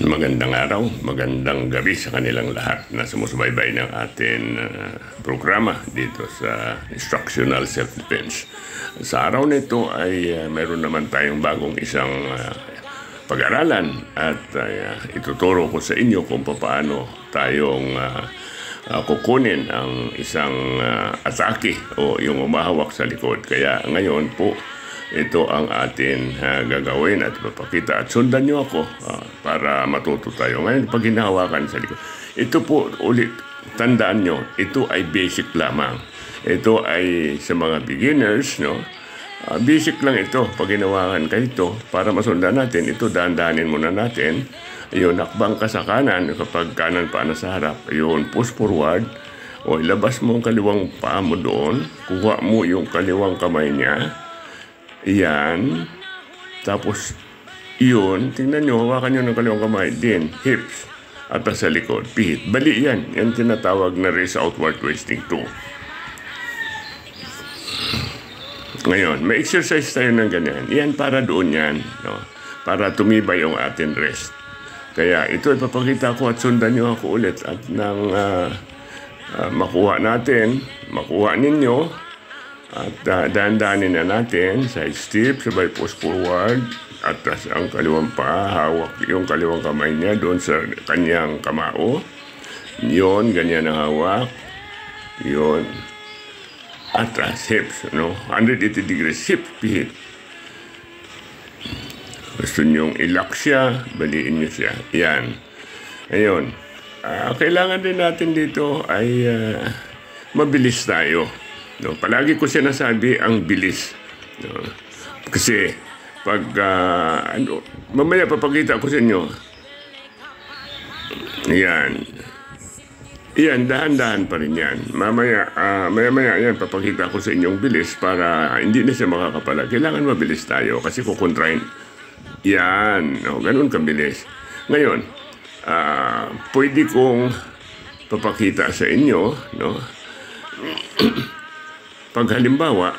Magandang araw, magandang gabi sa kanilang lahat na sumusubaybay ng ating programa dito sa Instructional Self-Defense. Sa araw nito ay meron naman tayong bagong isang pag-aralan at ituturo ko sa inyo kung paano tayong kukunin ang isang atake o yung umahawak sa likod. Kaya ngayon po, ito ang atin gagawin at papakita at sundan nyo ako para matuto tayo. Ngayon, pag hinahawakan sa likod, ito po ulit, tandaan nyo, ito ay basic lamang. Ito ay sa mga beginners, no? Basic lang ito. Pag hinahawakan ka ito, para masundan natin, ito dahan-dahanin muna natin. Ayun, hakbang ka sa kanan, kapag kanan pa na sa harap, ayun, push forward, o ilabas mo ang kaliwang paa mo doon, kuha mo yung kaliwang kamay niya, yan. Tapos, yun. Tingnan nyo, hawakan nyo ng kaliwang kamay. Din, hips. At sa likod, pihit. Bali yan. Yan tinatawag na raise outward twisting 2. Ngayon, may exercise tayo ng ganyan. Yan para doon yan. No? Para tumibay yung ating wrist. Kaya ito ipapakita ko at sundan nyo ako ulit. At nang makuha natin, makuha ninyo, at dahan-dahanin na natin, side step, sabay push forward, atas ang kaliwang paa, hawak yung kaliwang kamay niya doon sa kanyang kamao. Yun, ganyan ang hawak. Yun. Atas, hips, no? 180 degrees, hips, pihit. Gusto nyong ilock siya, baliin nyo siya. Yan. Ayun. Kailangan din natin dito ay mabilis tayo. No, palagi ko sinasabi ang bilis. No, kasi pag mamaya papakita ko sa inyo. Yan. Yan, dahan-dahan pa rin yan. Maya yan, papakita ko sa inyong bilis para hindi na siya makakapala. Kailangan mabilis tayo kasi kukontrain. Yan. No, ganun kabilis. Ngayon, pwede kong papakita sa inyo, no? Pag halimbawa,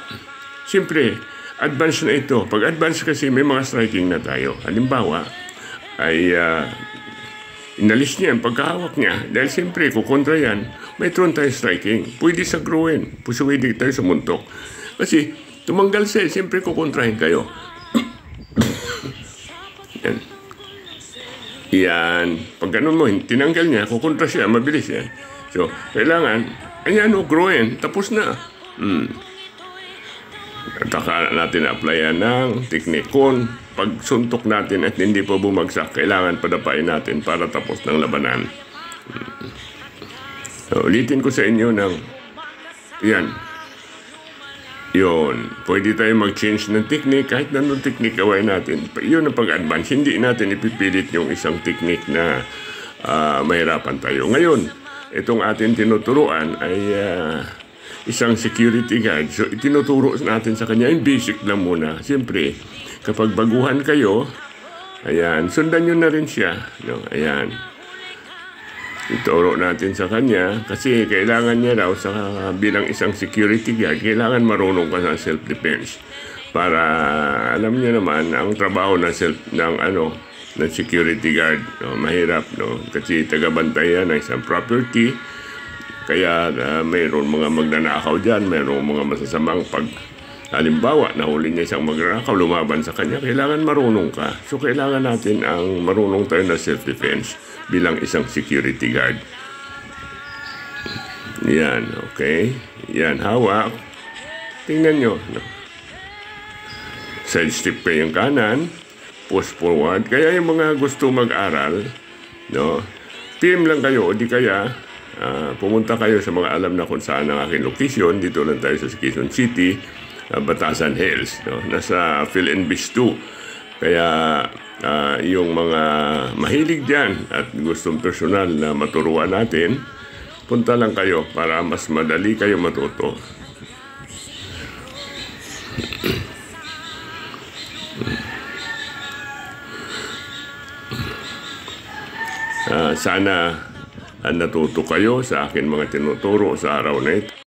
siyempre, advance na ito. Pag advance kasi, may mga striking na tayo. Halimbawa, ay inalis niya ang pagkahawak niya. Dahil siyempre, kukontra yan, may tron tayo striking. Pwede sa groin. Pwede tayo sa muntok. Kasi, tumanggal siya, siyempre kukontrahin kayo. Yan. Yan. Pag ganun mo, tinanggal niya, kukontra siya, mabilis yan. So, kailangan, ayan o, groin, tapos na. At saka natin applyan ng technique. Kung pagsuntok natin at hindi pa bumagsak, kailangan padapain natin para tapos ng labanan. So, ulitin ko sa inyo ng yan. Yun. Pwede tayo mag-change ng technique kahit nanong technique gawin natin. Yun ang pag-advance. Hindi natin ipipilit yung isang technique na mahirapan tayo. Ngayon, itong ating tinuturuan ay isang security guard. So, itinuturo natin sa kanya, yung basic lang muna. Siyempre, kapag baguhan kayo, ayan, sundan nyo na rin siya. No? Ayan. Ituro natin sa kanya, kasi kailangan niya daw, sa bilang isang security guard, kailangan marunong ka sa self-defense. Para, alam niyo naman, ang trabaho ng security guard, no? Mahirap, no? Kasi tagabantayan ng isang property. Kaya mayroon mga magnanakaw dyan, mayroon mga masasamang halimbawa, nahuli niya isang magnanakaw, lumaban sa kanya, kailangan marunong ka. So, kailangan natin ang marunong tayo na self-defense bilang isang security guard. Yan, okay. Yan, hawak. Tingnan nyo. No? Side step kayo yung kanan, push forward. Kaya yung mga gusto mag-aral, no? PM lang kayo, o di kaya, pumunta kayo sa mga alam na kung saan ang aking location. Dito lang tayo sa Quezon City, Batasan Hills, no? Nasa Phil&Beach 2. Kaya yung mga mahilig dyan at gustong personal na maturuan natin, punta lang kayo para mas madali kayo matuto. Sana natuto kayo sa akin mga tinuturo sa araw na ito.